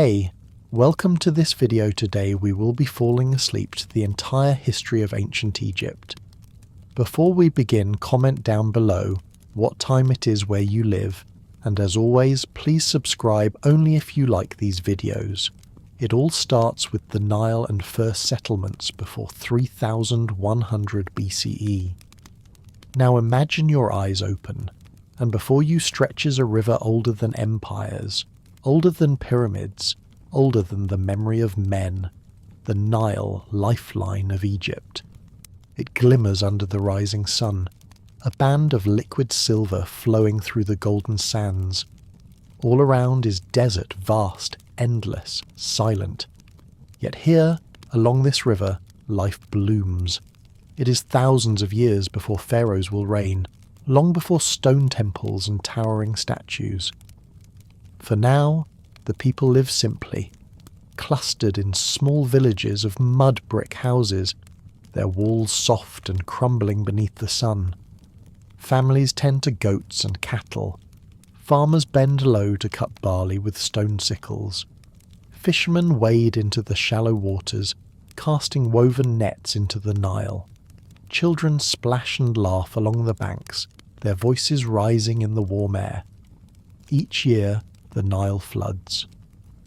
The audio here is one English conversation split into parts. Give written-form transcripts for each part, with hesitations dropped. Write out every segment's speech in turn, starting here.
Hey, welcome to this video. Today we will be falling asleep to the entire history of ancient Egypt. Before we begin, comment down below what time it is where you live, and as always, please subscribe only if you like these videos. It all starts with the Nile and first settlements before 3100 BCE. Now imagine your eyes open, and before you stretches a river older than empires, older than pyramids, older than the memory of men, the Nile, lifeline of Egypt. It glimmers under the rising sun, a band of liquid silver flowing through the golden sands. All around is desert, vast, endless, silent. Yet here, along this river, life blooms. It is thousands of years before pharaohs will reign, long before stone temples and towering statues. For now, the people live simply, clustered in small villages of mud brick houses, their walls soft and crumbling beneath the sun. Families tend to goats and cattle. Farmers bend low to cut barley with stone sickles. Fishermen wade into the shallow waters, casting woven nets into the Nile. Children splash and laugh along the banks, their voices rising in the warm air. Each year, the Nile floods.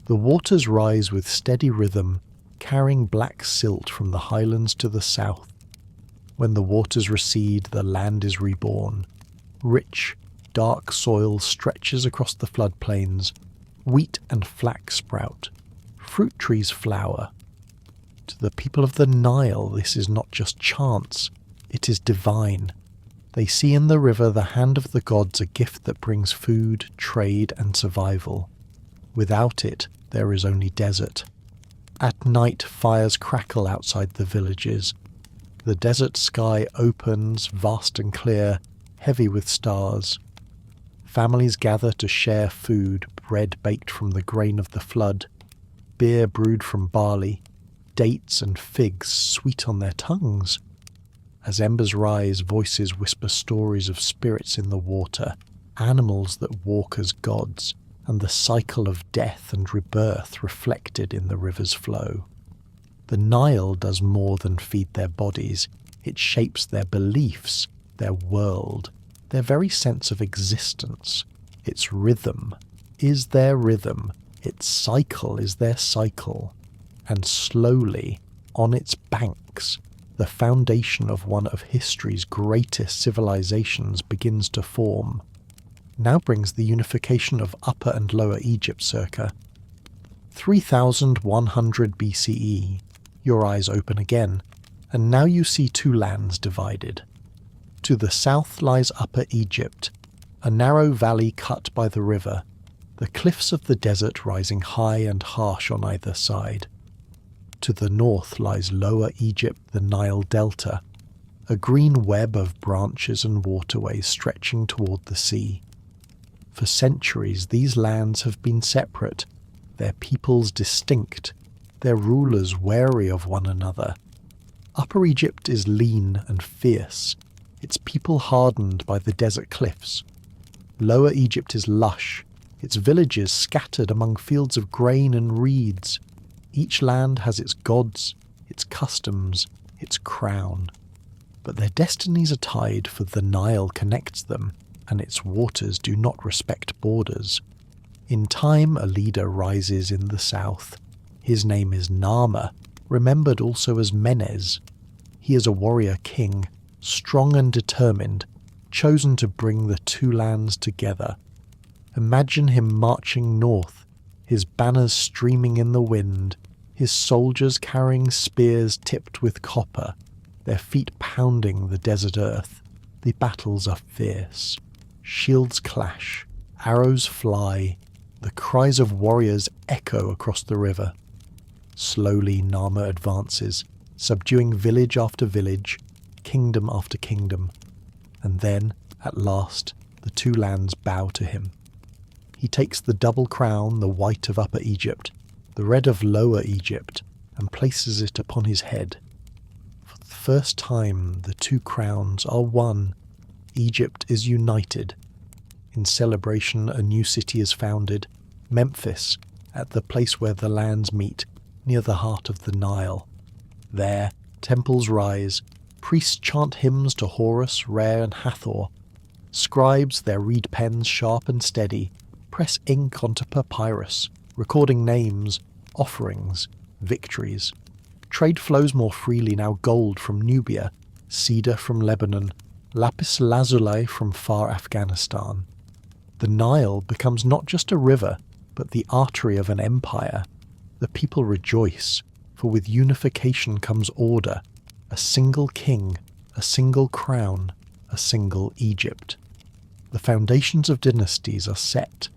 The waters rise with steady rhythm, carrying black silt from the highlands to the south. When the waters recede, the land is reborn. Rich, dark soil stretches across the floodplains. Wheat and flax sprout. Fruit trees flower. To the people of the Nile, this is not just chance, it is divine. They see in the river the hand of the gods, a gift that brings food, trade, and survival. Without it, there is only desert. At night, fires crackle outside the villages. The desert sky opens, vast and clear, heavy with stars. Families gather to share food, bread baked from the grain of the flood, beer brewed from barley, dates and figs sweet on their tongues. As embers rise, voices whisper stories of spirits in the water, animals that walk as gods, and the cycle of death and rebirth reflected in the river's flow. The Nile does more than feed their bodies. It shapes their beliefs, their world, their very sense of existence. Its rhythm is their rhythm. Its cycle is their cycle. And slowly, on its banks, the foundation of one of history's greatest civilizations begins to form. Now brings the unification of Upper and Lower Egypt circa 3100 BCE. Your eyes open again, and now you see two lands divided. To the south lies Upper Egypt, a narrow valley cut by the river, the cliffs of the desert rising high and harsh on either side. To the north lies Lower Egypt, the Nile Delta, a green web of branches and waterways stretching toward the sea. For centuries, these lands have been separate, their peoples distinct, their rulers wary of one another. Upper Egypt is lean and fierce, its people hardened by the desert cliffs. Lower Egypt is lush, its villages scattered among fields of grain and reeds. Each land has its gods, its customs, its crown. But their destinies are tied, for the Nile connects them, and its waters do not respect borders. In time, a leader rises in the south. His name is Narmer, remembered also as Menes. He is a warrior king, strong and determined, chosen to bring the two lands together. Imagine him marching north, his banners streaming in the wind, his soldiers carrying spears tipped with copper, their feet pounding the desert earth. The battles are fierce. Shields clash, arrows fly, the cries of warriors echo across the river. Slowly Narmer advances, subduing village after village, kingdom after kingdom, and then, at last, the two lands bow to him. He takes the double crown, the white of Upper Egypt, the red of Lower Egypt, and places it upon his head. For the first time, the two crowns are one. Egypt is united. In celebration, a new city is founded, Memphis, at the place where the lands meet, near the heart of the Nile. There, temples rise, priests chant hymns to Horus, Re, and Hathor. Scribes, their reed pens sharp and steady, press ink onto papyrus, recording names, offerings, victories. Trade flows more freely now, gold from Nubia, cedar from Lebanon, lapis lazuli from far Afghanistan. The Nile becomes not just a river, but the artery of an empire. The people rejoice, for with unification comes order, a single king, a single crown, a single Egypt. The foundations of dynasties are set.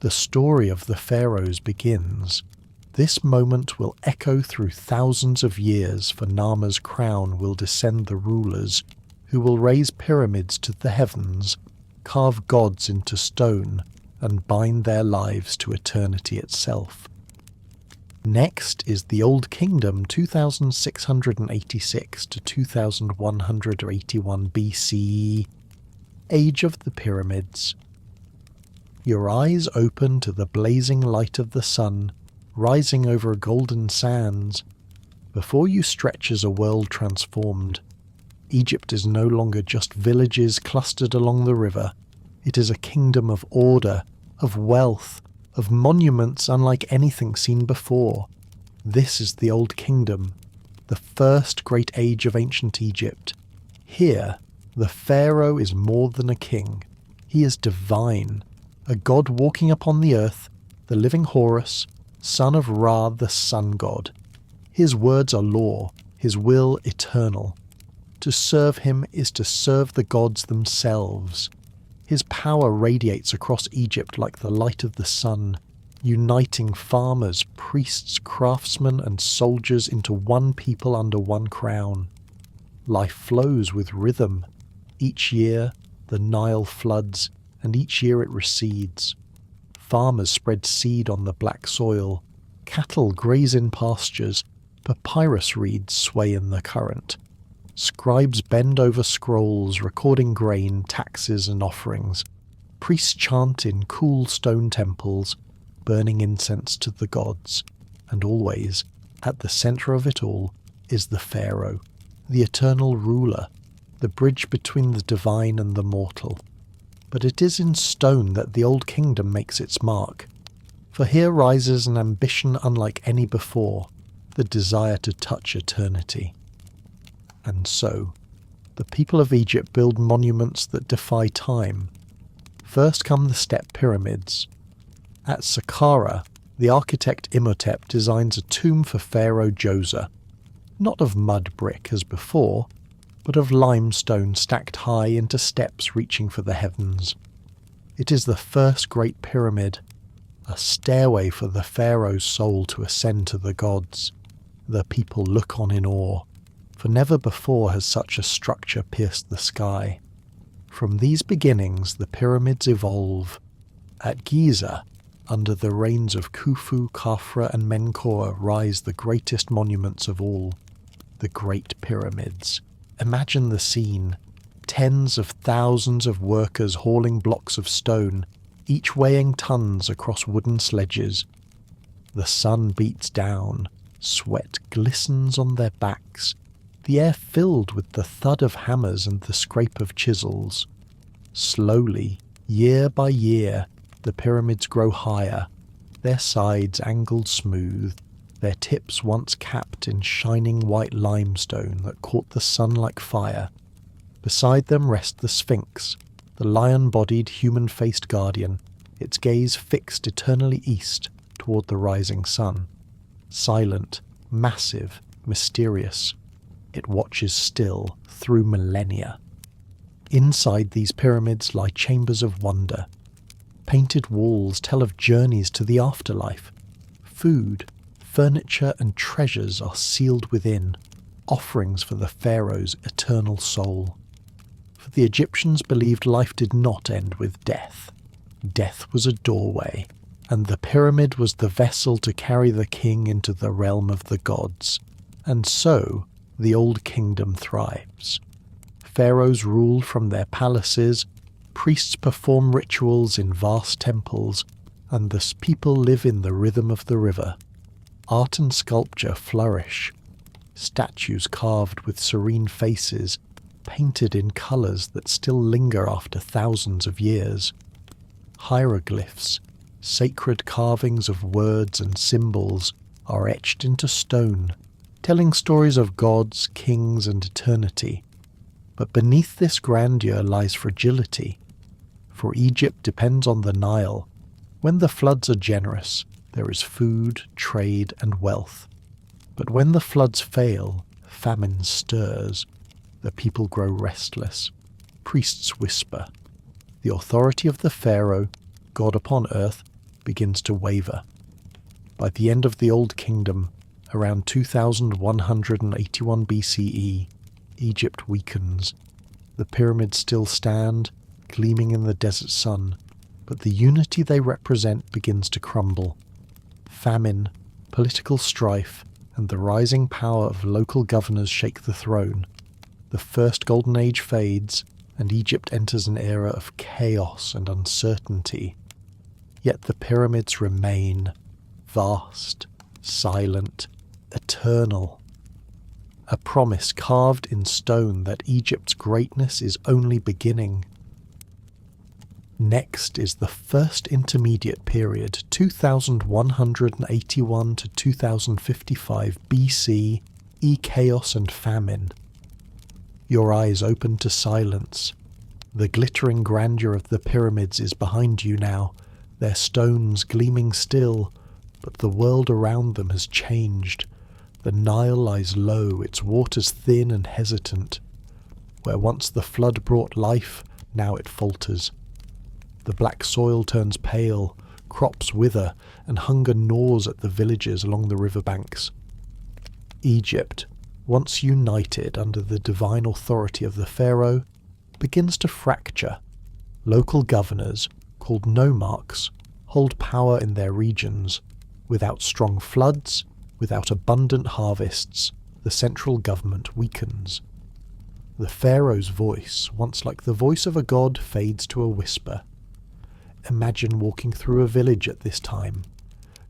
The story of the pharaohs begins. This moment will echo through thousands of years, for Nama's crown will descend the rulers, who will raise pyramids to the heavens, carve gods into stone, and bind their lives to eternity itself. Next is the Old Kingdom 2686 to 2181 BCE, Age of the Pyramids. Your eyes open to the blazing light of the sun, rising over golden sands. Before you stretches a world transformed. Egypt is no longer just villages clustered along the river. It is a kingdom of order, of wealth, of monuments unlike anything seen before. This is the Old Kingdom, the first great age of ancient Egypt. Here, the pharaoh is more than a king. He is divine, a god walking upon the earth, the living Horus, son of Ra, the sun god. His words are law, his will eternal. To serve him is to serve the gods themselves. His power radiates across Egypt like the light of the sun, uniting farmers, priests, craftsmen, and soldiers into one people under one crown. Life flows with rhythm. Each year, the Nile floods, and each year it recedes. Farmers spread seed on the black soil, cattle graze in pastures, papyrus reeds sway in the current. Scribes bend over scrolls, recording grain, taxes, and offerings. Priests chant in cool stone temples, burning incense to the gods. And always, at the centre of it all, is the pharaoh, the eternal ruler, the bridge between the divine and the mortal. But it is in stone that the Old Kingdom makes its mark. For here rises an ambition unlike any before, the desire to touch eternity. And so, the people of Egypt build monuments that defy time. First come the step pyramids. At Saqqara, the architect Imhotep designs a tomb for Pharaoh Djoser, not of mud brick as before, but of limestone stacked high into steps reaching for the heavens. It is the first great pyramid, a stairway for the pharaoh's soul to ascend to the gods. The people look on in awe, for never before has such a structure pierced the sky. From these beginnings the pyramids evolve. At Giza, under the reigns of Khufu, Khafra and Menkaure, rise the greatest monuments of all, the Great Pyramids. Imagine the scene. Tens of thousands of workers hauling blocks of stone, each weighing tons across wooden sledges. The sun beats down, sweat glistens on their backs, the air filled with the thud of hammers and the scrape of chisels. Slowly, year by year, the pyramids grow higher, their sides angled smooth, their tips once capped in shining white limestone that caught the sun like fire. Beside them rest the Sphinx, the lion-bodied, human-faced guardian, its gaze fixed eternally east toward the rising sun. Silent, massive, mysterious, it watches still through millennia. Inside these pyramids lie chambers of wonder. Painted walls tell of journeys to the afterlife. Food, furniture and treasures are sealed within, offerings for the pharaoh's eternal soul. For the Egyptians believed life did not end with death. Death was a doorway, and the pyramid was the vessel to carry the king into the realm of the gods. And so, the Old Kingdom thrives. Pharaohs rule from their palaces, priests perform rituals in vast temples, and thus people live in the rhythm of the river. Art and sculpture flourish. Statues carved with serene faces, painted in colours that still linger after thousands of years. Hieroglyphs, sacred carvings of words and symbols, are etched into stone, telling stories of gods, kings, and eternity. But beneath this grandeur lies fragility, for Egypt depends on the Nile. When the floods are generous, there is food, trade, and wealth. But when the floods fail, famine stirs. The people grow restless. Priests whisper. The authority of the pharaoh, God upon earth, begins to waver. By the end of the Old Kingdom, around 2181 BCE, Egypt weakens. The pyramids still stand, gleaming in the desert sun, but the unity they represent begins to crumble. Famine, political strife, and the rising power of local governors shake the throne. The first golden age fades, and Egypt enters an era of chaos and uncertainty. Yet the pyramids remain, vast, silent, eternal. A promise carved in stone that Egypt's greatness is only beginning. Next is the First Intermediate Period, 2181 to 2055 BC, chaos and famine. Your eyes open to silence. The glittering grandeur of the pyramids is behind you now, their stones gleaming still, but the world around them has changed. The Nile lies low, its waters thin and hesitant. Where once the flood brought life, now it falters. The black soil turns pale, crops wither, and hunger gnaws at the villages along the riverbanks. Egypt, once united under the divine authority of the pharaoh, begins to fracture. Local governors, called nomarchs, hold power in their regions. Without strong floods, without abundant harvests, the central government weakens. The pharaoh's voice, once like the voice of a god, fades to a whisper. Imagine walking through a village at this time.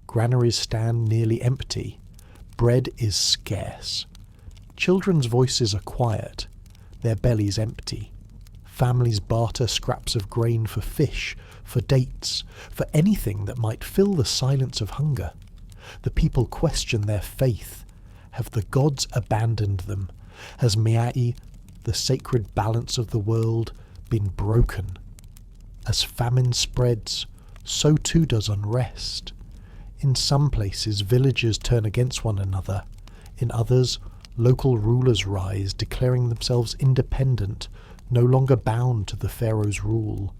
Granaries stand nearly empty. Bread is scarce. Children's voices are quiet, their bellies empty. Families barter scraps of grain for fish, for dates, for anything that might fill the silence of hunger. The people question their faith. Have the gods abandoned them? Has Ma'i, the sacred balance of the world, been broken? As famine spreads, so too does unrest. In some places, villagers turn against one another. In others, local rulers rise, declaring themselves independent, no longer bound to the pharaoh's rule.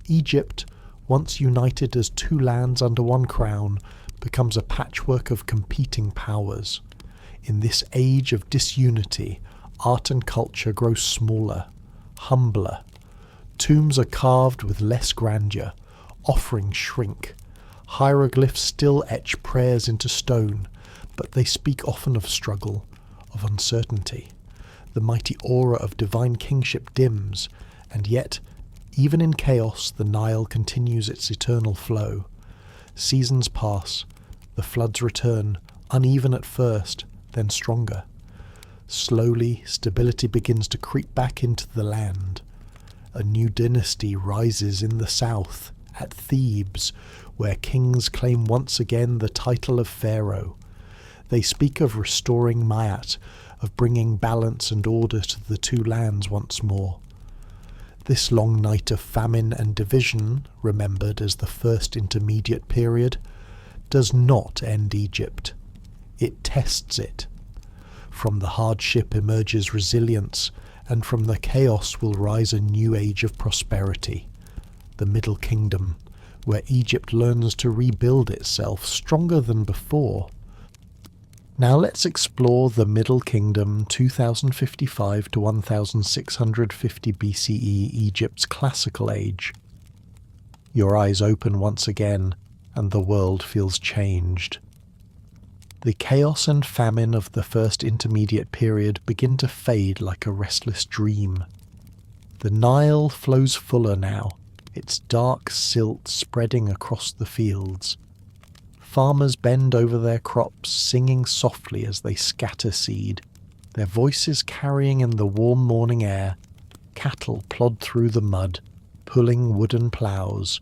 Egypt, once united as two lands under one crown, becomes a patchwork of competing powers. In this age of disunity, art and culture grow smaller, humbler. Tombs are carved with less grandeur, offerings shrink. Hieroglyphs still etch prayers into stone, but they speak often of struggle, of uncertainty. The mighty aura of divine kingship dims, and yet, even in chaos, the Nile continues its eternal flow. Seasons pass, the floods return, uneven at first, then stronger. Slowly, stability begins to creep back into the land. A new dynasty rises in the south, at Thebes, where kings claim once again the title of pharaoh. They speak of restoring Maat, of bringing balance and order to the two lands once more. This long night of famine and division, remembered as the First Intermediate Period, does not end Egypt. It tests it. From the hardship emerges resilience, and from the chaos will rise a new age of prosperity, the Middle Kingdom, where Egypt learns to rebuild itself stronger than before. Now let's explore the Middle Kingdom, 2055 to 1650 BCE, Egypt's classical age. Your eyes open once again, and the world feels changed. The chaos and famine of the First Intermediate Period begin to fade like a restless dream. The Nile flows fuller now, its dark silt spreading across the fields. Farmers bend over their crops, singing softly as they scatter seed, their voices carrying in the warm morning air. Cattle plod through the mud, pulling wooden ploughs.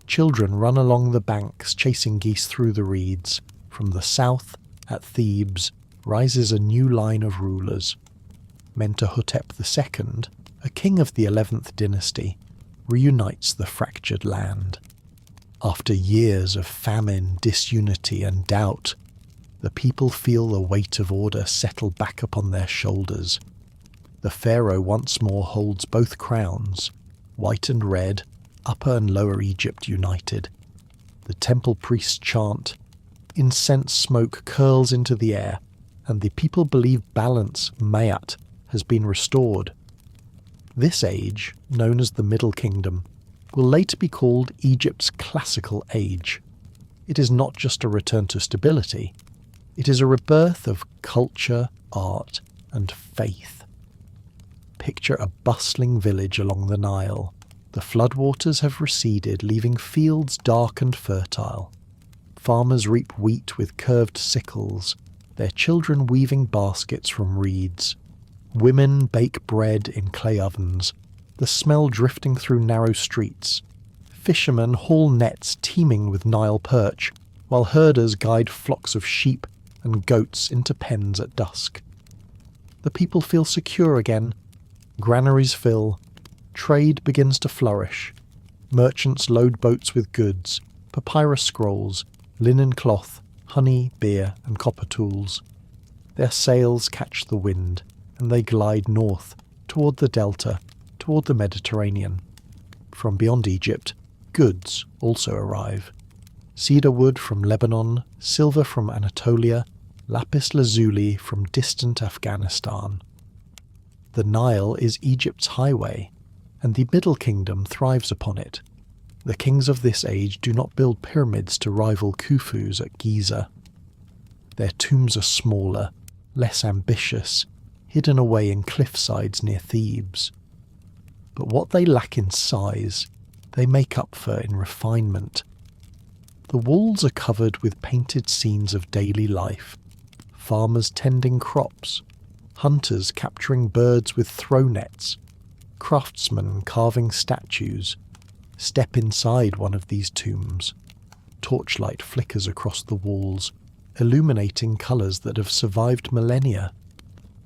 Children run along the banks, chasing geese through the reeds. From the south, at Thebes, rises a new line of rulers. Mentuhotep II, a king of the 11th dynasty, reunites the fractured land. After years of famine, disunity, and doubt, the people feel the weight of order settle back upon their shoulders. The pharaoh once more holds both crowns, white and red, Upper and Lower Egypt united. The temple priests chant, incense smoke curls into the air, and the people believe balance, mayat, has been restored. This age, known as the Middle Kingdom, will later be called Egypt's Classical Age. It is not just a return to stability, it is a rebirth of culture, art, and faith. Picture a bustling village along the Nile. The floodwaters have receded, leaving fields dark and fertile. Farmers reap wheat with curved sickles, their children weaving baskets from reeds. Women bake bread in clay ovens, the smell drifting through narrow streets. Fishermen haul nets teeming with Nile perch, while herders guide flocks of sheep and goats into pens at dusk. The people feel secure again. Granaries fill. Trade begins to flourish. Merchants load boats with goods, papyrus scrolls, linen cloth, honey, beer, and copper tools. Their sails catch the wind, and they glide north, toward the delta, toward the Mediterranean. From beyond Egypt, goods also arrive. Cedar wood from Lebanon, silver from Anatolia, lapis lazuli from distant Afghanistan. The Nile is Egypt's highway, and the Middle Kingdom thrives upon it. The kings of this age do not build pyramids to rival Khufu's at Giza. Their tombs are smaller, less ambitious, hidden away in cliffsides near Thebes. But what they lack in size, they make up for in refinement. The walls are covered with painted scenes of daily life, farmers tending crops, hunters capturing birds with throw nets, craftsmen carving statues. Step inside one of these tombs. Torchlight flickers across the walls, illuminating colours that have survived millennia.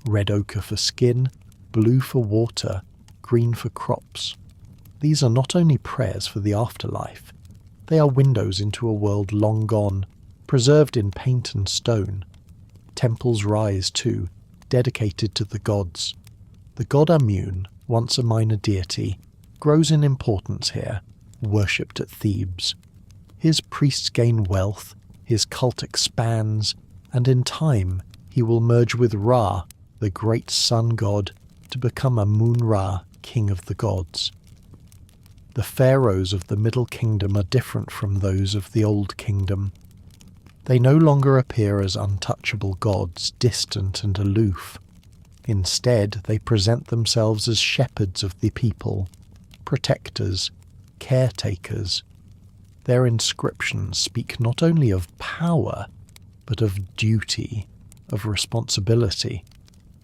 Red ochre for skin, blue for water, green for crops. These are not only prayers for the afterlife, they are windows into a world long gone, preserved in paint and stone. Temples rise too, dedicated to the gods. The god Amun, once a minor deity, grows in importance here, worshipped at Thebes. His priests gain wealth, his cult expands, and in time he will merge with Ra, the great sun god, to become Amun-Ra, king of the gods. The pharaohs of the Middle Kingdom are different from those of the Old Kingdom. They no longer appear as untouchable gods, distant and aloof. Instead, they present themselves as shepherds of the people, protectors, caretakers. Their inscriptions speak not only of power, but of duty, of responsibility.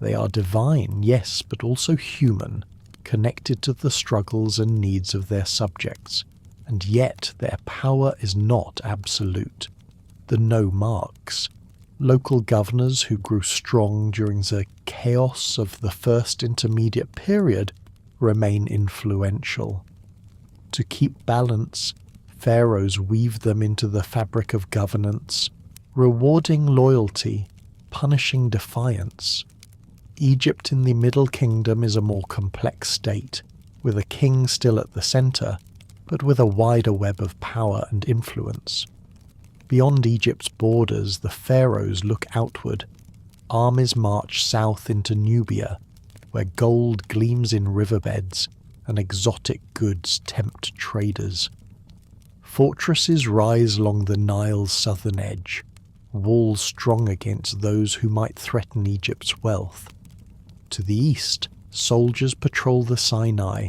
They are divine, yes, but also human, connected to the struggles and needs of their subjects, and yet their power is not absolute. The nomarchs, local governors who grew strong during the chaos of the First Intermediate Period, remain influential. To keep balance, pharaohs weave them into the fabric of governance, rewarding loyalty, punishing defiance. Egypt in the Middle Kingdom is a more complex state, with a king still at the centre, but with a wider web of power and influence. Beyond Egypt's borders, the pharaohs look outward. Armies march south into Nubia, where gold gleams in riverbeds and exotic goods tempt traders. Fortresses rise along the Nile's southern edge, walls strong against those who might threaten Egypt's wealth. To the east, soldiers patrol the Sinai,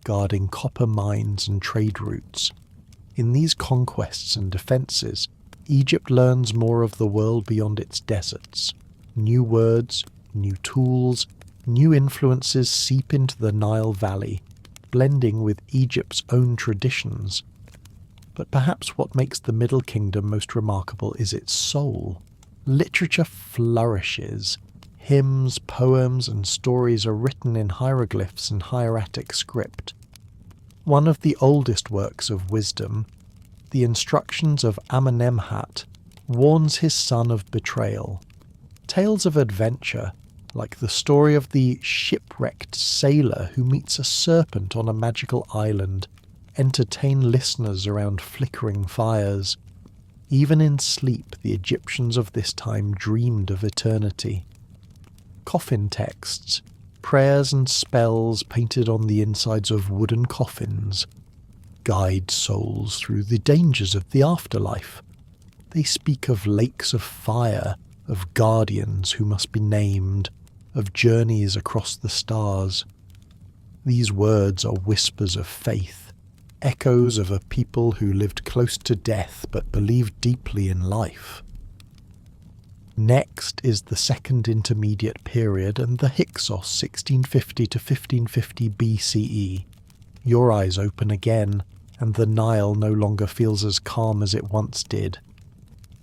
guarding copper mines and trade routes. In these conquests and defences, Egypt learns more of the world beyond its deserts. New words, new tools, new influences seep into the Nile Valley, blending with Egypt's own traditions. But perhaps what makes the Middle Kingdom most remarkable is its soul. Literature flourishes. Hymns, poems, and stories are written in hieroglyphs and hieratic script. One of the oldest works of wisdom, the Instructions of Amenemhat, warns his son of betrayal. Tales of adventure, like the story of the shipwrecked sailor who meets a serpent on a magical island, entertain listeners around flickering fires. Even in sleep, the Egyptians of this time dreamed of eternity. Coffin texts, prayers and spells painted on the insides of wooden coffins, guide souls through the dangers of the afterlife. They speak of lakes of fire, of guardians who must be named, of journeys across the stars. These words are whispers of faith, echoes of a people who lived close to death but believed deeply in life. Next is the Second Intermediate Period and the Hyksos 1650 to 1550 BCE. Your eyes open again, and the Nile no longer feels as calm as it once did.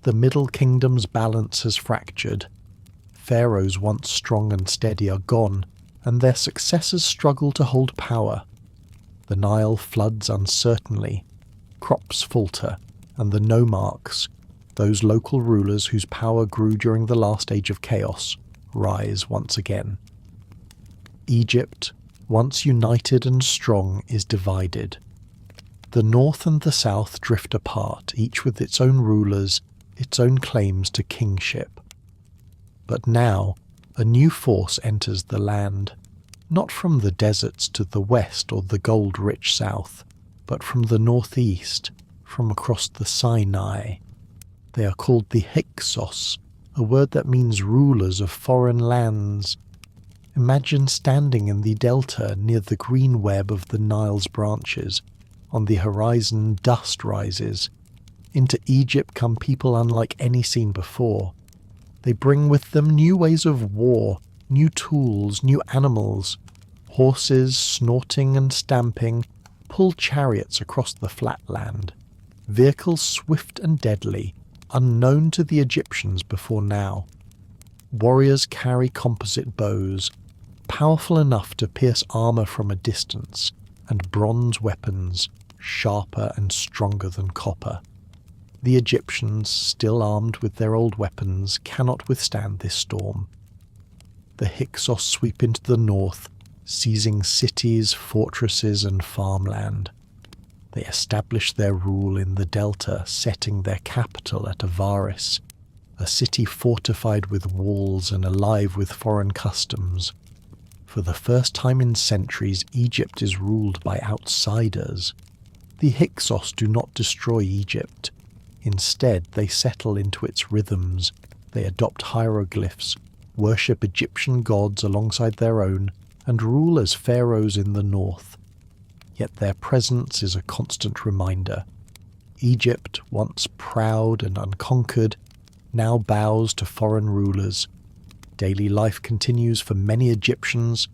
The Middle Kingdom's balance has fractured. Pharaohs once strong and steady are gone, and their successors struggle to hold power. The Nile floods uncertainly, crops falter, and the nomarchs, those local rulers whose power grew during the last age of chaos, rise once again. Egypt, once united and strong, is divided. The north and the south drift apart, each with its own rulers, its own claims to kingship. But now, a new force enters the land, not from the deserts to the west or the gold-rich south, but from the northeast, from across the Sinai. They are called the Hyksos, a word that means rulers of foreign lands. Imagine standing in the delta near the green web of the Nile's branches. On the horizon, dust rises. Into Egypt come people unlike any seen before. They bring with them new ways of war, new tools, new animals. Horses, snorting and stamping, pull chariots across the flat land. Vehicles swift and deadly, unknown to the Egyptians before now. Warriors carry composite bows, powerful enough to pierce armour from a distance, and bronze weapons, sharper and stronger than copper. The Egyptians, still armed with their old weapons, cannot withstand this storm. The Hyksos sweep into the north, seizing cities, fortresses, and farmland. They establish their rule in the delta, setting their capital at Avaris, a city fortified with walls and alive with foreign customs. For the first time in centuries, Egypt is ruled by outsiders. The Hyksos do not destroy Egypt. Instead, they settle into its rhythms. They adopt hieroglyphs, worship Egyptian gods alongside their own, and rule as pharaohs in the north. Yet their presence is a constant reminder. Egypt, once proud and unconquered, now bows to foreign rulers. Daily life continues for many Egyptians.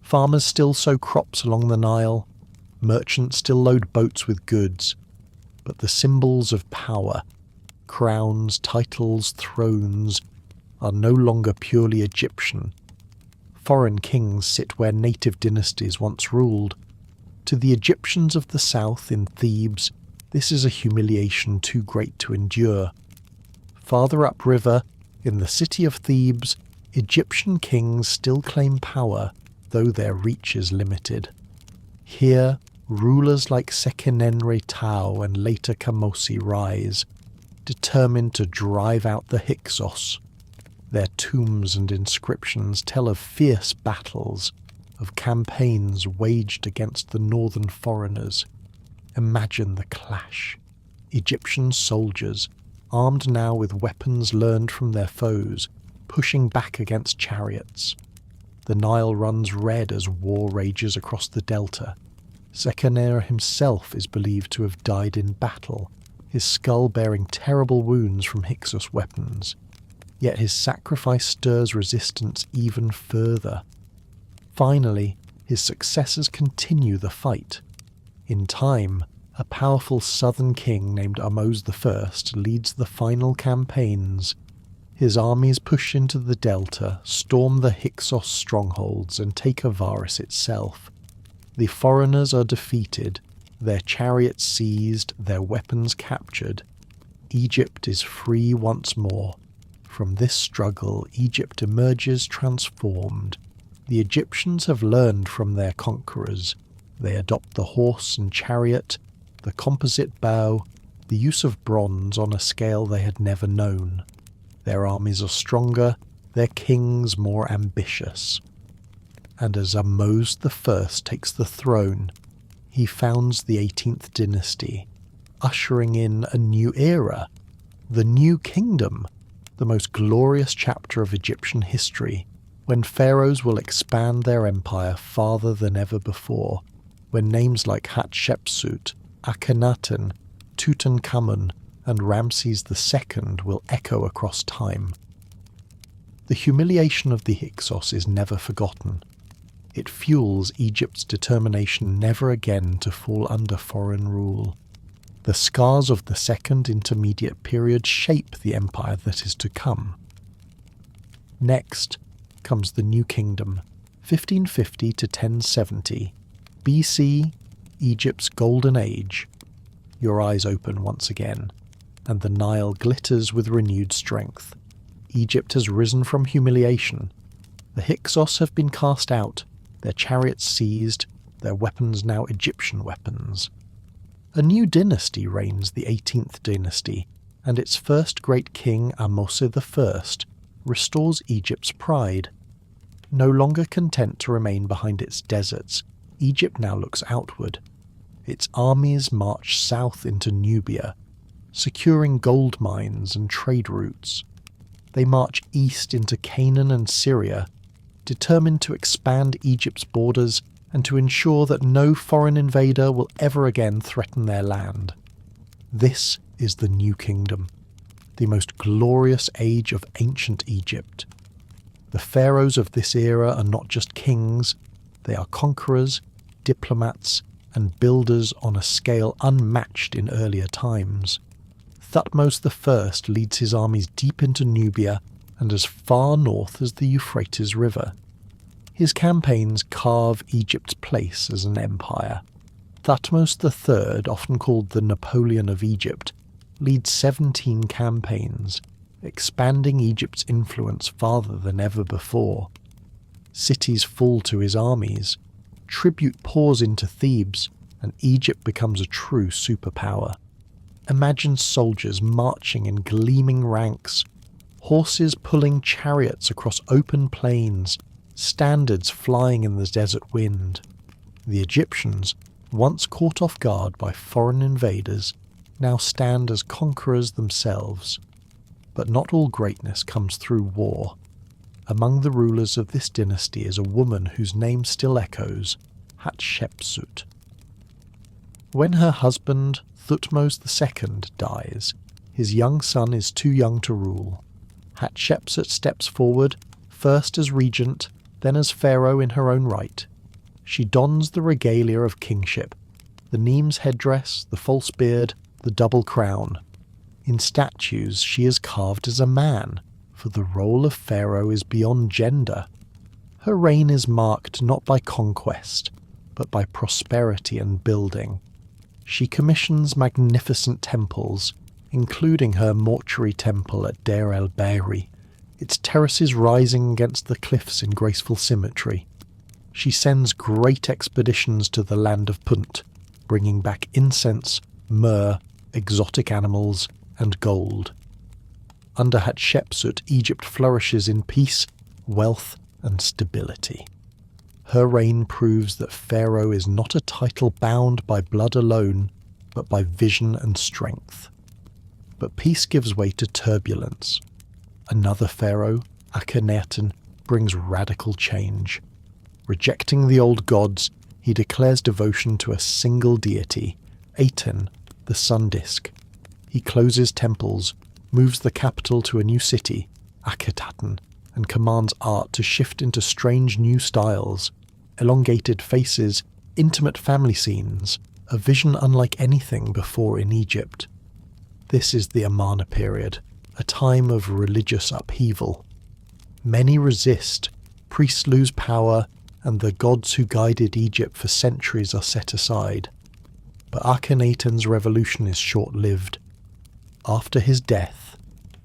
Farmers still sow crops along the Nile. Merchants still load boats with goods. But the symbols of power, crowns, titles, thrones, are no longer purely Egyptian. Foreign kings sit where native dynasties once ruled. To the Egyptians of the south in Thebes, this is a humiliation too great to endure. Farther upriver, in the city of Thebes, Egyptian kings still claim power, though their reach is limited. Here, rulers like Seqenenre Tao and later Kamosi rise, determined to drive out the Hyksos. Their tombs and inscriptions tell of fierce battles, of campaigns waged against the northern foreigners. Imagine the clash. Egyptian soldiers, armed now with weapons learned from their foes, pushing back against chariots. The Nile runs red as war rages across the delta. Seqenenre himself is believed to have died in battle, his skull bearing terrible wounds from Hyksos weapons. Yet his sacrifice stirs resistance even further. Finally, his successors continue the fight. In time, a powerful southern king named Ahmose I leads the final campaigns. His armies push into the delta, storm the Hyksos strongholds, and take Avaris itself. The foreigners are defeated, their chariots seized, their weapons captured. Egypt is free once more. From this struggle, Egypt emerges transformed. The Egyptians have learned from their conquerors. They adopt the horse and chariot, the composite bow, the use of bronze on a scale they had never known. Their armies are stronger, their kings more ambitious. And as Ahmose I takes the throne, he founds the 18th dynasty, ushering in a new era, the New Kingdom, the most glorious chapter of Egyptian history, when pharaohs will expand their empire farther than ever before, when names like Hatshepsut, Akhenaten, Tutankhamun, and Ramses II will echo across time. The humiliation of the Hyksos is never forgotten. It fuels Egypt's determination never again to fall under foreign rule. The scars of the Second Intermediate Period shape the empire that is to come. Next comes the New Kingdom, 1550 to 1070, BC, Egypt's golden age. Your eyes open once again, and the Nile glitters with renewed strength. Egypt has risen from humiliation. The Hyksos have been cast out, their chariots seized, their weapons now Egyptian weapons. A new dynasty reigns, the 18th dynasty, and its first great king, Ahmose I, restores Egypt's pride. No longer content to remain behind its deserts, Egypt now looks outward. Its armies march south into Nubia, securing gold mines and trade routes. They march east into Canaan and Syria, determined to expand Egypt's borders and to ensure that no foreign invader will ever again threaten their land. This is the New Kingdom, the most glorious age of ancient Egypt. The pharaohs of this era are not just kings, they are conquerors, diplomats, and builders on a scale unmatched in earlier times. Thutmose I leads his armies deep into Nubia and as far north as the Euphrates River. His campaigns carve Egypt's place as an empire. Thutmose III, often called the Napoleon of Egypt, leads 17 campaigns, expanding Egypt's influence farther than ever before. Cities fall to his armies, tribute pours into Thebes, and Egypt becomes a true superpower. Imagine soldiers marching in gleaming ranks, horses pulling chariots across open plains, standards flying in the desert wind. The Egyptians, once caught off guard by foreign invaders, now stand as conquerors themselves. But not all greatness comes through war. Among the rulers of this dynasty is a woman whose name still echoes, Hatshepsut. When her husband, Thutmose II, dies, his young son is too young to rule. Hatshepsut steps forward, first as regent, then as pharaoh in her own right. She dons the regalia of kingship, the Nemes headdress, the false beard, the double crown. In statues she is carved as a man, for the role of pharaoh is beyond gender. Her reign is marked not by conquest, but by prosperity and building. She commissions magnificent temples, including her mortuary temple at Deir el-Bahri, its terraces rising against the cliffs in graceful symmetry. She sends great expeditions to the land of Punt, bringing back incense, myrrh, exotic animals, and gold. Under Hatshepsut, Egypt flourishes in peace, wealth, and stability. Her reign proves that Pharaoh is not a title bound by blood alone, but by vision and strength. But peace gives way to turbulence. Another pharaoh, Akhenaten, brings radical change. Rejecting the old gods, He declares devotion to a single deity, Aten, the sun disk. He closes temples, moves the capital to a new city, Akhetaten, and commands art to shift into strange new styles, elongated faces, intimate family scenes, a vision unlike anything before in Egypt. This is the Amarna period, a time of religious upheaval. Many resist, priests lose power, and the gods who guided Egypt for centuries are set aside. But Akhenaten's revolution is short-lived. After his death,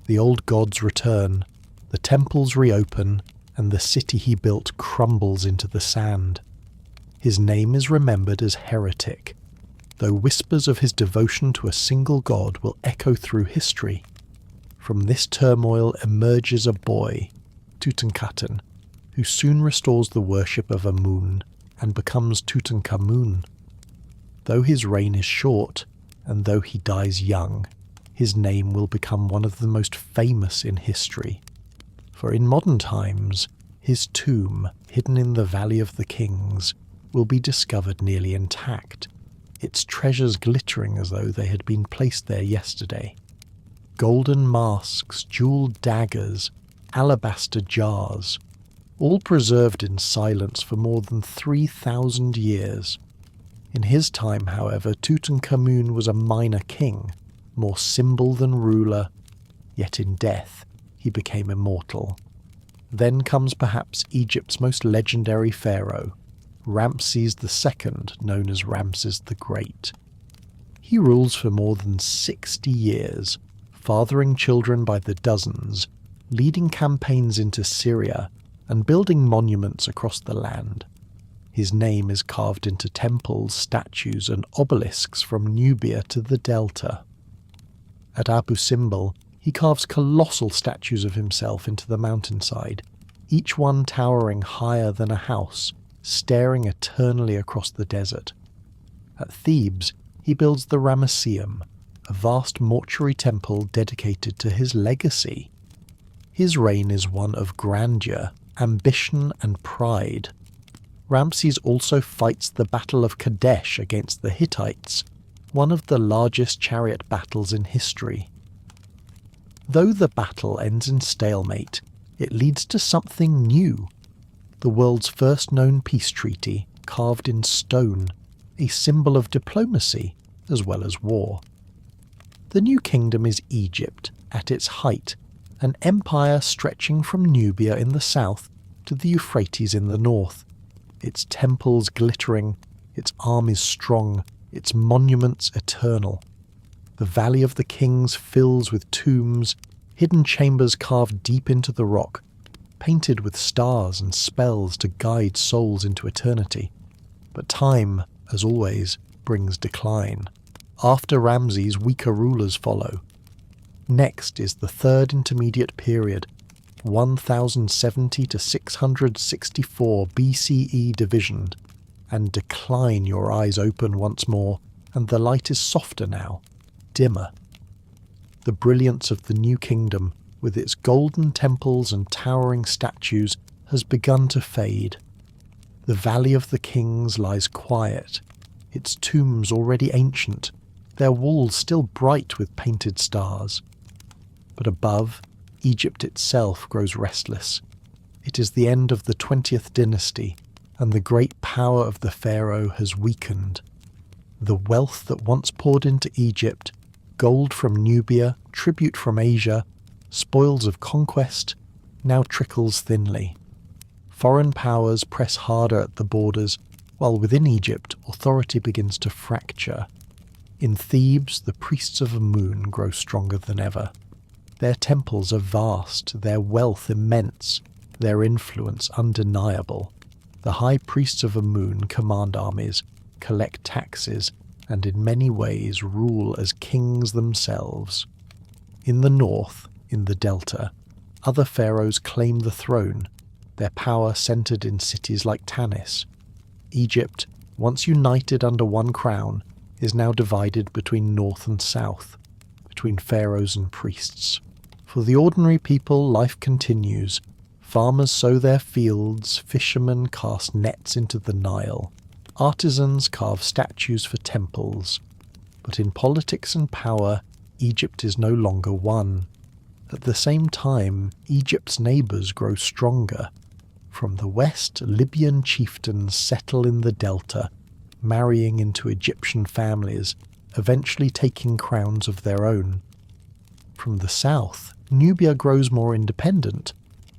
the old gods return, the temples reopen, and the city he built crumbles into the sand. His name is remembered as heretic, though whispers of his devotion to a single god will echo through history. From this turmoil emerges a boy, Tutankhaten, who soon restores the worship of Amun and becomes Tutankhamun. Though his reign is short, and though he dies young, his name will become one of the most famous in history. For in modern times, his tomb, hidden in the Valley of the Kings, will be discovered nearly intact, its treasures glittering as though they had been placed there yesterday. Golden masks, jeweled daggers, alabaster jars, all preserved in silence for more than 3,000 years. In his time, however, Tutankhamun was a minor king, more symbol than ruler, yet in death he became immortal. Then comes perhaps Egypt's most legendary pharaoh, Ramses II, known as Ramses the Great. He rules for more than 60 years, fathering children by the dozens, leading campaigns into Syria, and building monuments across the land. His name is carved into temples, statues, and obelisks from Nubia to the Delta. At Abu Simbel, he carves colossal statues of himself into the mountainside, each one towering higher than a house, staring eternally across the desert. At Thebes, he builds the Ramesseum, a vast mortuary temple dedicated to his legacy. His reign is one of grandeur, ambition, and pride. Ramses also fights the Battle of Kadesh against the Hittites, one of the largest chariot battles in history. Though the battle ends in stalemate, it leads to something new. The world's first known peace treaty, carved in stone, a symbol of diplomacy as well as war. The new kingdom is Egypt, at its height, an empire stretching from Nubia in the south to the Euphrates in the north, its temples glittering, its armies strong, its monuments eternal. The Valley of the Kings fills with tombs, hidden chambers carved deep into the rock, painted with stars and spells to guide souls into eternity. But time, as always, brings decline. After Ramses, weaker rulers follow. Next is the Third Intermediate Period, 1070 to 664 BCE divisioned, and decline your eyes open once more, and the light is softer now, dimmer. The brilliance of the new kingdom, with its golden temples and towering statues, has begun to fade. The Valley of the Kings lies quiet, its tombs already ancient, their walls still bright with painted stars. But above, Egypt itself grows restless. It is the end of the 20th dynasty, and the great power of the pharaoh has weakened. The wealth that once poured into Egypt, gold from Nubia, tribute from Asia, spoils of conquest, now trickles thinly. Foreign powers press harder at the borders, while within Egypt authority begins to fracture. In Thebes, the priests of Amun grow stronger than ever. Their temples are vast, their wealth immense, their influence undeniable. The high priests of Amun command armies, collect taxes, and in many ways rule as kings themselves. In the north, in the Delta, other pharaohs claim the throne, their power centered in cities like Tanis. Egypt, once united under one crown, is now divided between north and south, between pharaohs and priests. For the ordinary people, life continues. Farmers sow their fields, fishermen cast nets into the Nile. Artisans carve statues for temples. But in politics and power, Egypt is no longer one. At the same time, Egypt's neighbours grow stronger. From the west, Libyan chieftains settle in the delta, marrying into Egyptian families, eventually taking crowns of their own. From the south, Nubia grows more independent,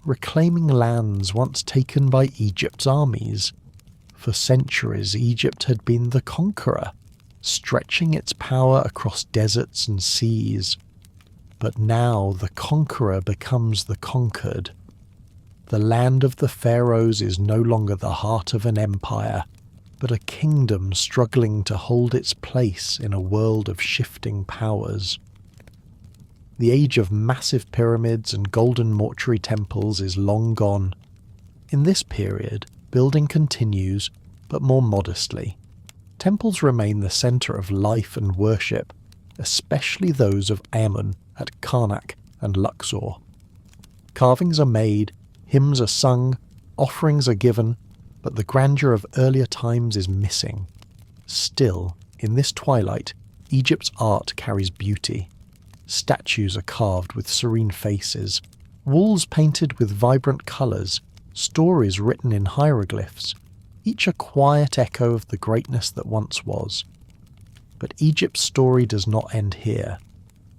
reclaiming lands once taken by Egypt's armies. For centuries, Egypt had been the conqueror, stretching its power across deserts and seas. But now the conqueror becomes the conquered. The land of the pharaohs is no longer the heart of an empire, but a kingdom struggling to hold its place in a world of shifting powers. The age of massive pyramids and golden mortuary temples is long gone. In this period, building continues, but more modestly. Temples remain the centre of life and worship, especially those of Amun at Karnak and Luxor. Carvings are made, hymns are sung, offerings are given, but the grandeur of earlier times is missing. Still, in this twilight, Egypt's art carries beauty. Statues are carved with serene faces, walls painted with vibrant colours, stories written in hieroglyphs, each a quiet echo of the greatness that once was. But Egypt's story does not end here.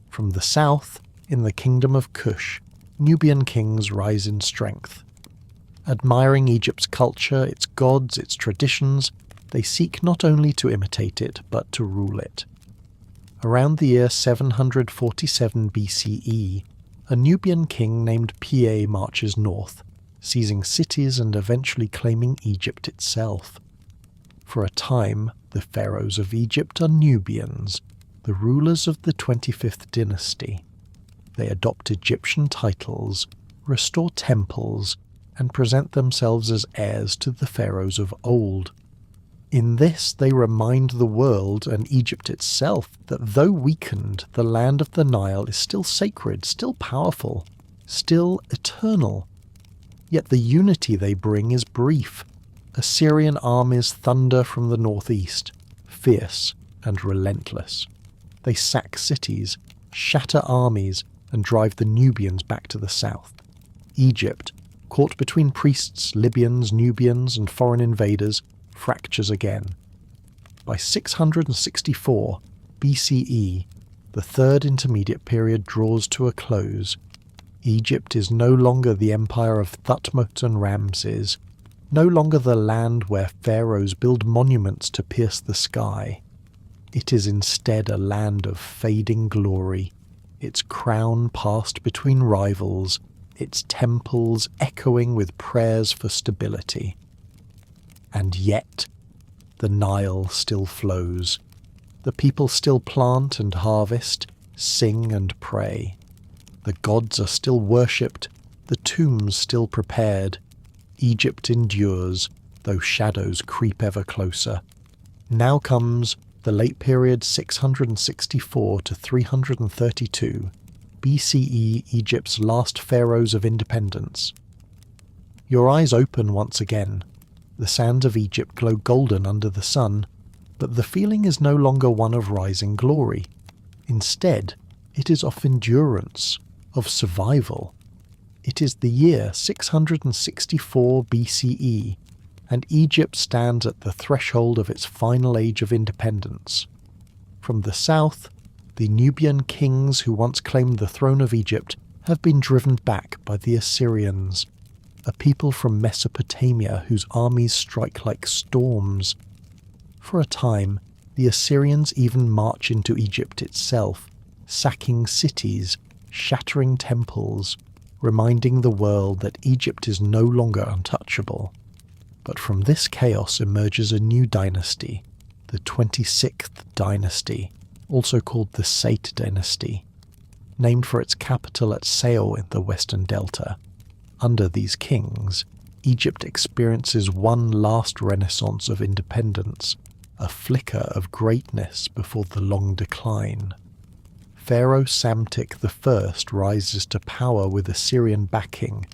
From the south, in the kingdom of Kush, Nubian kings rise in strength. Admiring Egypt's culture, its gods, its traditions, they seek not only to imitate it, but to rule it. Around the year 747 BCE, a Nubian king named Piye marches north, seizing cities and eventually claiming Egypt itself. For a time, the pharaohs of Egypt are Nubians, the rulers of the 25th dynasty. They adopt Egyptian titles, restore temples, and present themselves as heirs to the pharaohs of old. In this, they remind the world and Egypt itself that though weakened, the land of the Nile is still sacred, still powerful, still eternal. Yet the unity they bring is brief. Assyrian armies thunder from the northeast, fierce and relentless. They sack cities, shatter armies, and drive the Nubians back to the south. Egypt, caught between priests, Libyans, Nubians, and foreign invaders, fractures again. By 664 BCE, the third intermediate period draws to a close. Egypt is no longer the empire of Thutmose and Ramses, no longer the land where pharaohs build monuments to pierce the sky. It is instead a land of fading glory, its crown passed between rivals, its temples echoing with prayers for stability. And yet, the Nile still flows. The people still plant and harvest, sing and pray. The gods are still worshipped, the tombs still prepared. Egypt endures, though shadows creep ever closer. Now comes the late period 664 to 332, BCE Egypt's last pharaohs of independence. Your eyes open once again. The sands of Egypt glow golden under the sun, but the feeling is no longer one of rising glory. Instead, it is of endurance, of survival. It is the year 664 BCE, and Egypt stands at the threshold of its final age of independence. From the south, the Nubian kings who once claimed the throne of Egypt have been driven back by the Assyrians, a people from Mesopotamia whose armies strike like storms. For a time, the Assyrians even march into Egypt itself, sacking cities, shattering temples, reminding the world that Egypt is no longer untouchable. But from this chaos emerges a new dynasty, the 26th dynasty, also called the Sate dynasty, named for its capital at Sao in the western delta. Under these kings, Egypt experiences one last renaissance of independence, a flicker of greatness before the long decline. Pharaoh Psamtik I rises to power with Assyrian backing,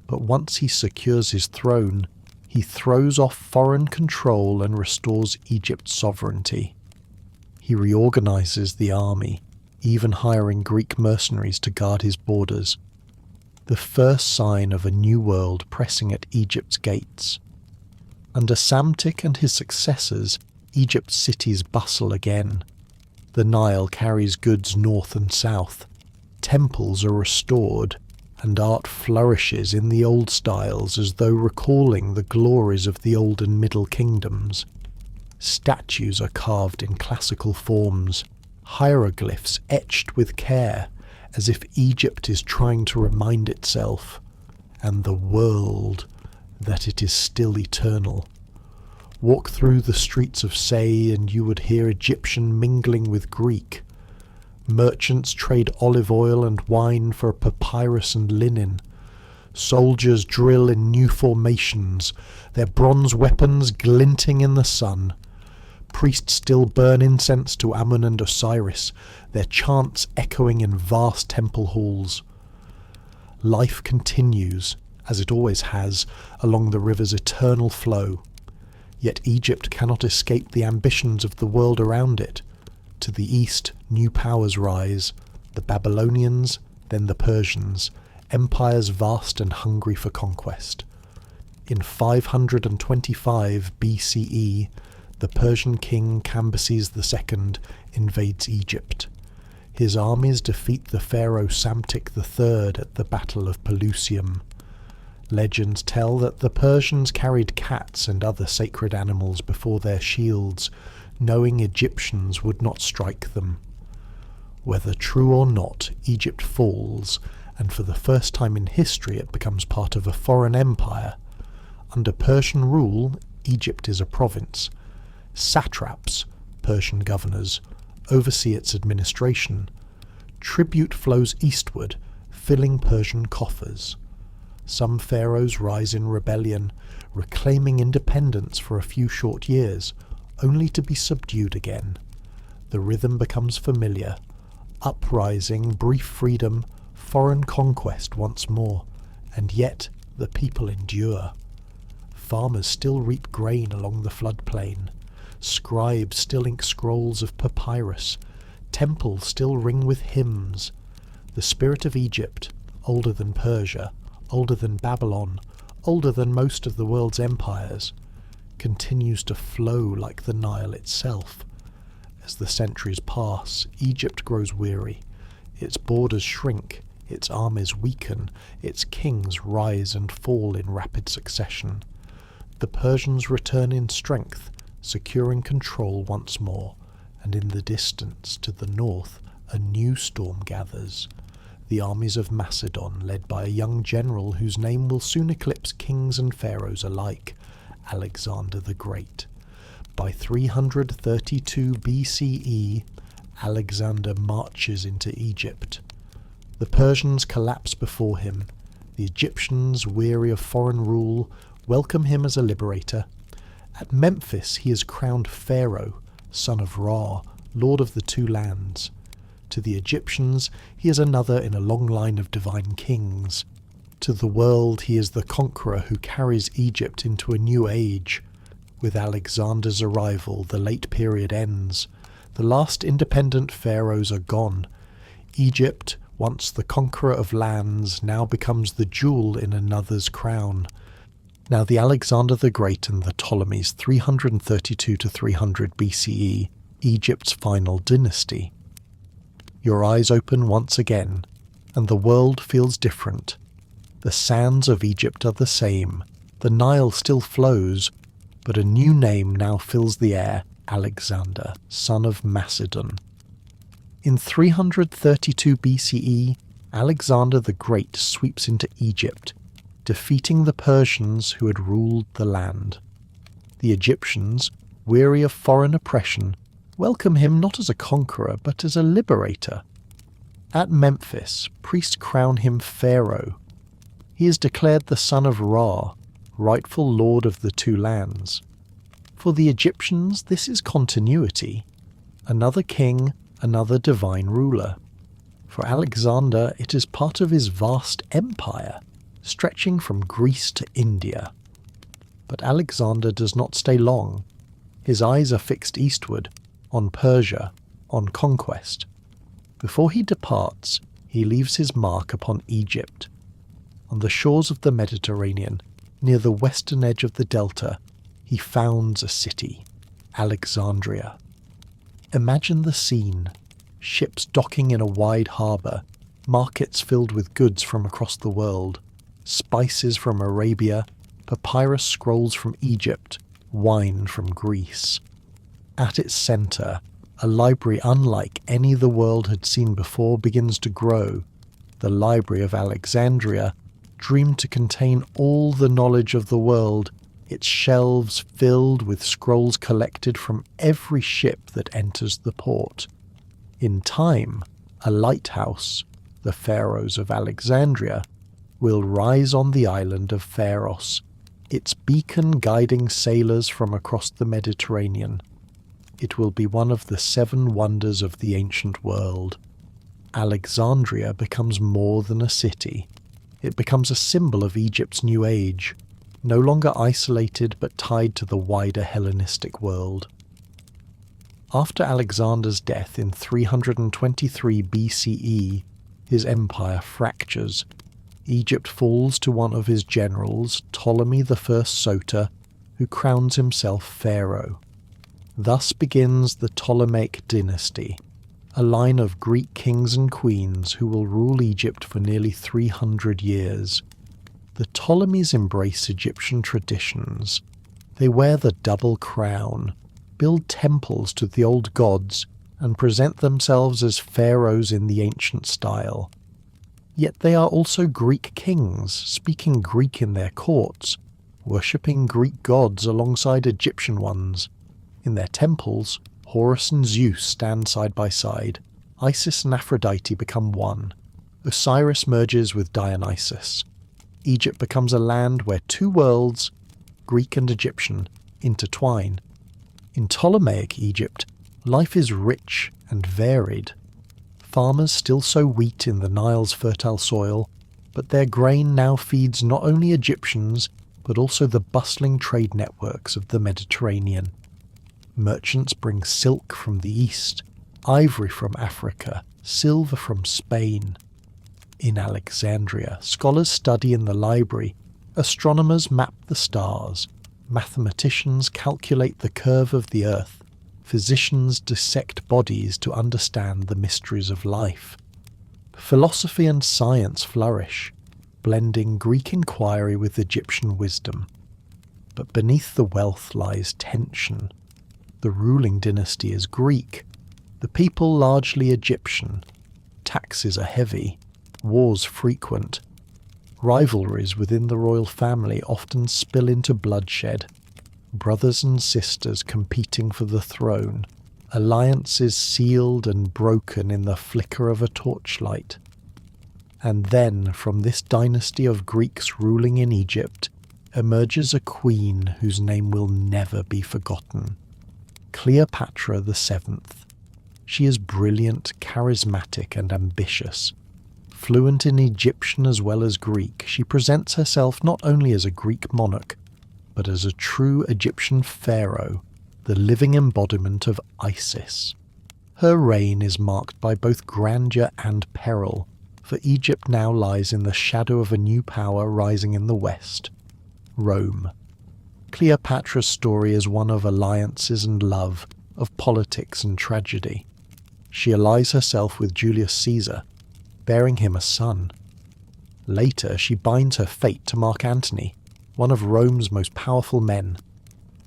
but once he secures his throne, He throws off foreign control and restores Egypt's sovereignty. He reorganizes the army, even hiring Greek mercenaries to guard his borders. The first sign of a new world pressing at Egypt's gates. Under Psamtik and his successors, Egypt's cities bustle again. The Nile carries goods north and south. Temples are restored, and art flourishes in the old styles as though recalling the glories of the Old and Middle Kingdoms. Statues are carved in classical forms, hieroglyphs etched with care, as if Egypt is trying to remind itself, and the world, that it is still eternal. Walk through the streets of Say and you would hear Egyptian mingling with Greek. Merchants trade olive oil and wine for papyrus and linen. Soldiers drill in new formations, their bronze weapons glinting in the sun. Priests still burn incense to Amun and Osiris, their chants echoing in vast temple halls. Life continues, as it always has, along the river's eternal flow. Yet Egypt cannot escape the ambitions of the world around it. To the east, new powers rise, the Babylonians, then the Persians, empires vast and hungry for conquest. In 525 BCE, the Persian king Cambyses II invades Egypt. His armies defeat the pharaoh Psamtik III at the Battle of Pelusium. Legends tell that the Persians carried cats and other sacred animals before their shields, knowing Egyptians would not strike them. Whether true or not, Egypt falls, and for the first time in history it becomes part of a foreign empire. Under Persian rule, Egypt is a province. Satraps, Persian governors, oversee its administration. Tribute flows eastward, filling Persian coffers. Some pharaohs rise in rebellion, reclaiming independence for a few short years, only to be subdued again. The rhythm becomes familiar. Uprising, brief freedom, foreign conquest once more, and yet the people endure. Farmers still reap grain along the floodplain. Scribes still ink scrolls of papyrus. Temples still ring with hymns. The spirit of Egypt, older than Persia, older than Babylon, older than most of the world's empires, continues to flow like the Nile itself. As the centuries pass, Egypt grows weary. Its borders shrink, its armies weaken, its kings rise and fall in rapid succession. The Persians return in strength, securing control once more, and in the distance to the north a new storm gathers. The armies of Macedon, led by a young general whose name will soon eclipse kings and pharaohs alike, Alexander the Great. By 332 BCE, Alexander marches into Egypt. The Persians collapse before him. The Egyptians, weary of foreign rule, welcome him as a liberator. At Memphis he is crowned pharaoh, son of Ra, lord of the two lands. To the Egyptians, he is another in a long line of divine kings. To the world, he is the conqueror who carries Egypt into a new age. With Alexander's arrival, the late period ends. The last independent pharaohs are gone. Egypt, once the conqueror of lands, now becomes the jewel in another's crown. Now the Alexander the Great and the Ptolemies, 332 to 300 BCE, Egypt's final dynasty. Your eyes open once again, and the world feels different. The sands of Egypt are the same, the Nile still flows, but a new name now fills the air, Alexander, son of Macedon. In 332 BCE, Alexander the Great sweeps into Egypt, defeating the Persians who had ruled the land. The Egyptians, weary of foreign oppression, welcome him not as a conqueror but as a liberator. At Memphis, priests crown him pharaoh. He is declared the son of Ra, rightful lord of the two lands. For the Egyptians, this is continuity. Another king, another divine ruler. For Alexander, it is part of his vast empire, stretching from Greece to India. But Alexander does not stay long. His eyes are fixed eastward, on Persia, on conquest. Before he departs, he leaves his mark upon Egypt. On the shores of the Mediterranean, near the western edge of the delta, he founds a city, Alexandria. Imagine the scene: ships docking in a wide harbour, markets filled with goods from across the world, spices from Arabia, papyrus scrolls from Egypt, wine from Greece. At its centre, a library unlike any the world had seen before begins to grow. The Library of Alexandria, dreamed to contain all the knowledge of the world, its shelves filled with scrolls collected from every ship that enters the port. In time, a lighthouse, the Pharos of Alexandria, will rise on the island of Pharos, its beacon guiding sailors from across the Mediterranean. It will be one of the 7 wonders of the ancient world. Alexandria becomes more than a city. It becomes a symbol of Egypt's new age, no longer isolated but tied to the wider Hellenistic world. After Alexander's death in 323 BCE, his empire fractures. Egypt falls to one of his generals, Ptolemy I Soter, who crowns himself pharaoh. Thus begins the Ptolemaic dynasty, a line of Greek kings and queens who will rule Egypt for nearly 300 years. The Ptolemies embrace Egyptian traditions. They wear the double crown, build temples to the old gods, and present themselves as pharaohs in the ancient style. Yet they are also Greek kings, speaking Greek in their courts, worshipping Greek gods alongside Egyptian ones. In their temples, Horus and Zeus stand side by side. Isis and Aphrodite become one. Osiris merges with Dionysus. Egypt becomes a land where 2 worlds, Greek and Egyptian, intertwine. In Ptolemaic Egypt, life is rich and varied. Farmers still sow wheat in the Nile's fertile soil, but their grain now feeds not only Egyptians, but also the bustling trade networks of the Mediterranean. Merchants bring silk from the east, ivory from Africa, silver from Spain. In Alexandria, scholars study in the library, astronomers map the stars, mathematicians calculate the curve of the earth, physicians dissect bodies to understand the mysteries of life. Philosophy and science flourish, blending Greek inquiry with Egyptian wisdom. But beneath the wealth lies tension. The ruling dynasty is Greek, the people largely Egyptian. Taxes are heavy, wars frequent. Rivalries within the royal family often spill into bloodshed. Brothers and sisters competing for the throne, alliances sealed and broken in the flicker of a torchlight. And then, from this dynasty of Greeks ruling in Egypt, emerges a queen whose name will never be forgotten. Cleopatra VII. She is brilliant, charismatic, and ambitious. Fluent in Egyptian as well as Greek, she presents herself not only as a Greek monarch, but as a true Egyptian pharaoh, the living embodiment of Isis. Her reign is marked by both grandeur and peril, for Egypt now lies in the shadow of a new power rising in the west, Rome. Cleopatra's story is one of alliances and love, of politics and tragedy. She allies herself with Julius Caesar, bearing him a son. Later, she binds her fate to Mark Antony, one of Rome's most powerful men.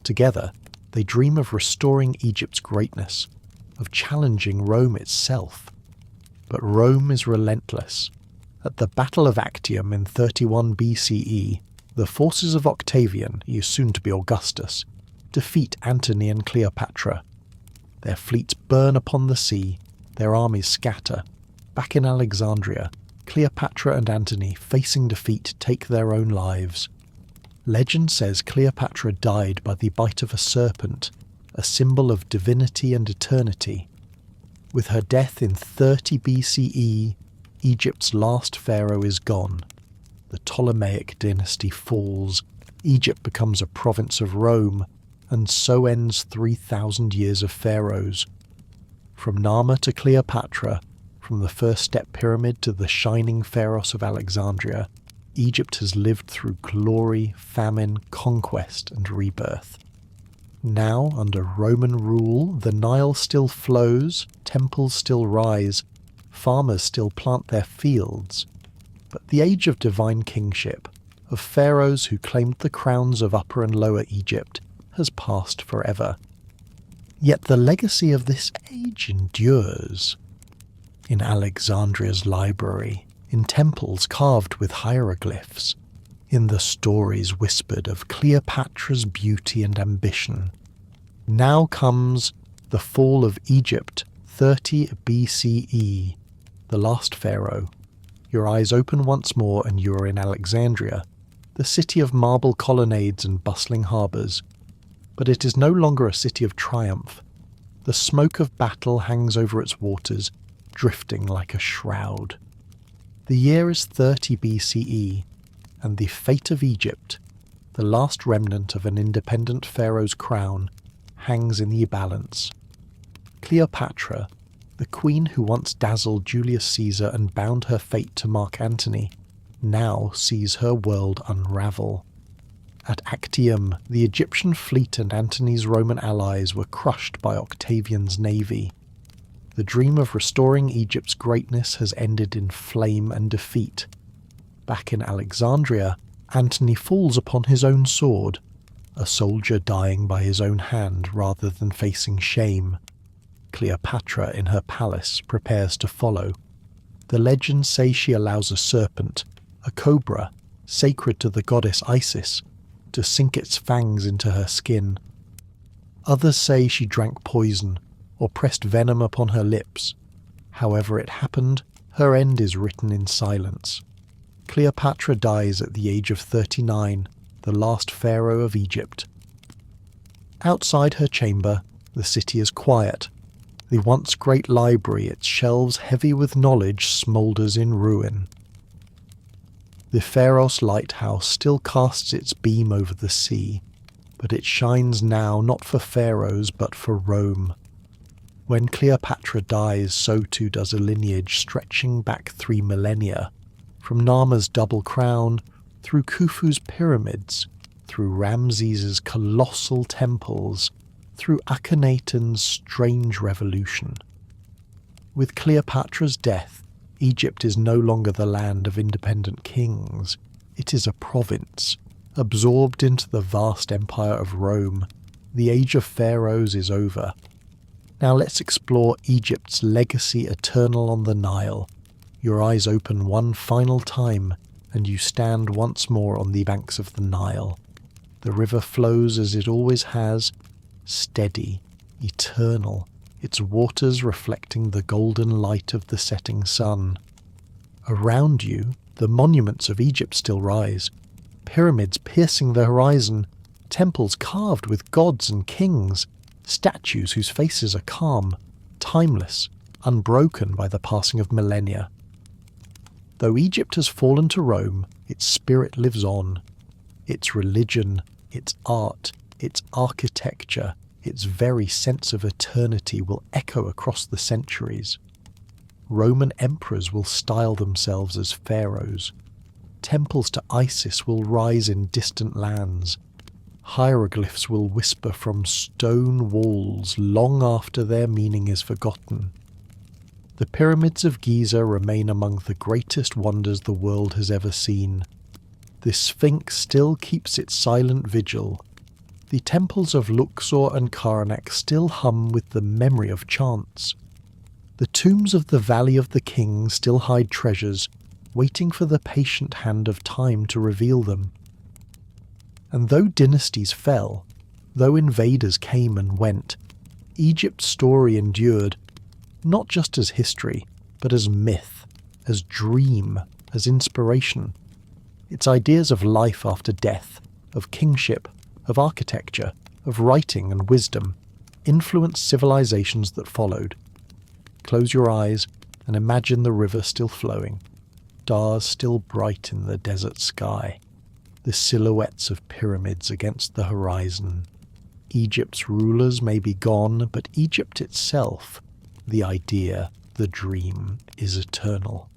Together, they dream of restoring Egypt's greatness, of challenging Rome itself. But Rome is relentless. At the Battle of Actium in 31 BCE, the forces of Octavian, he is soon to be Augustus, defeat Antony and Cleopatra. Their fleets burn upon the sea, their armies scatter. Back in Alexandria, Cleopatra and Antony, facing defeat, take their own lives. Legend says Cleopatra died by the bite of a serpent, a symbol of divinity and eternity. With her death in 30 BCE, Egypt's last pharaoh is gone. The Ptolemaic dynasty falls, Egypt becomes a province of Rome, and so ends 3,000 years of pharaohs. From Narmer to Cleopatra, from the first step pyramid to the shining Pharos of Alexandria, Egypt has lived through glory, famine, conquest, and rebirth. Now, under Roman rule, the Nile still flows, temples still rise, farmers still plant their fields, but the age of divine kingship, of pharaohs who claimed the crowns of Upper and Lower Egypt, has passed forever. Yet the legacy of this age endures. In Alexandria's library, in temples carved with hieroglyphs, in the stories whispered of Cleopatra's beauty and ambition. Now comes the fall of Egypt, 30 BCE, the last pharaoh. Your eyes open once more and you are in Alexandria, the city of marble colonnades and bustling harbours. But it is no longer a city of triumph. The smoke of battle hangs over its waters, drifting like a shroud. The year is 30 BCE, and the fate of Egypt, the last remnant of an independent pharaoh's crown, hangs in the balance. Cleopatra, the queen who once dazzled Julius Caesar and bound her fate to Mark Antony, now sees her world unravel. At Actium, the Egyptian fleet and Antony's Roman allies were crushed by Octavian's navy. The dream of restoring Egypt's greatness has ended in flame and defeat. Back in Alexandria, Antony falls upon his own sword, a soldier dying by his own hand rather than facing shame. Cleopatra in her palace prepares to follow. The legends say she allows a serpent, a cobra, sacred to the goddess Isis, to sink its fangs into her skin. Others say she drank poison or pressed venom upon her lips. However it happened, her end is written in silence. Cleopatra dies at the age of 39, the last pharaoh of Egypt. Outside her chamber, the city is quiet. The once great library, its shelves heavy with knowledge, smoulders in ruin. The Pharos lighthouse still casts its beam over the sea, but it shines now not for pharaohs but for Rome. When Cleopatra dies, so too does a lineage stretching back 3 millennia, from Narmer's double crown, through Khufu's pyramids, through Ramses's colossal temples, through Akhenaten's strange revolution. With Cleopatra's death, Egypt is no longer the land of independent kings. It is a province, absorbed into the vast empire of Rome. The age of pharaohs is over. Now let's explore Egypt's legacy eternal on the Nile. Your eyes open one final time, and you stand once more on the banks of the Nile. The river flows as it always has, steady, eternal, its waters reflecting the golden light of the setting sun. Around you, the monuments of Egypt still rise, pyramids piercing the horizon, temples carved with gods and kings, statues whose faces are calm, timeless, unbroken by the passing of millennia. Though Egypt has fallen to Rome, its spirit lives on. Its religion, its art, its architecture, its very sense of eternity will echo across the centuries. Roman emperors will style themselves as pharaohs. Temples to Isis will rise in distant lands. Hieroglyphs will whisper from stone walls long after their meaning is forgotten. The pyramids of Giza remain among the greatest wonders the world has ever seen. The Sphinx still keeps its silent vigil. The temples of Luxor and Karnak still hum with the memory of chants. The tombs of the Valley of the Kings still hide treasures, waiting for the patient hand of time to reveal them. And though dynasties fell, though invaders came and went, Egypt's story endured, not just as history, but as myth, as dream, as inspiration. Its ideas of life after death, of kingship, of architecture, of writing and wisdom, influenced civilizations that followed. Close your eyes and imagine the river still flowing, stars still bright in the desert sky. the silhouettes of pyramids against the horizon. Egypt's rulers may be gone, but Egypt itself, the idea, the dream, is eternal.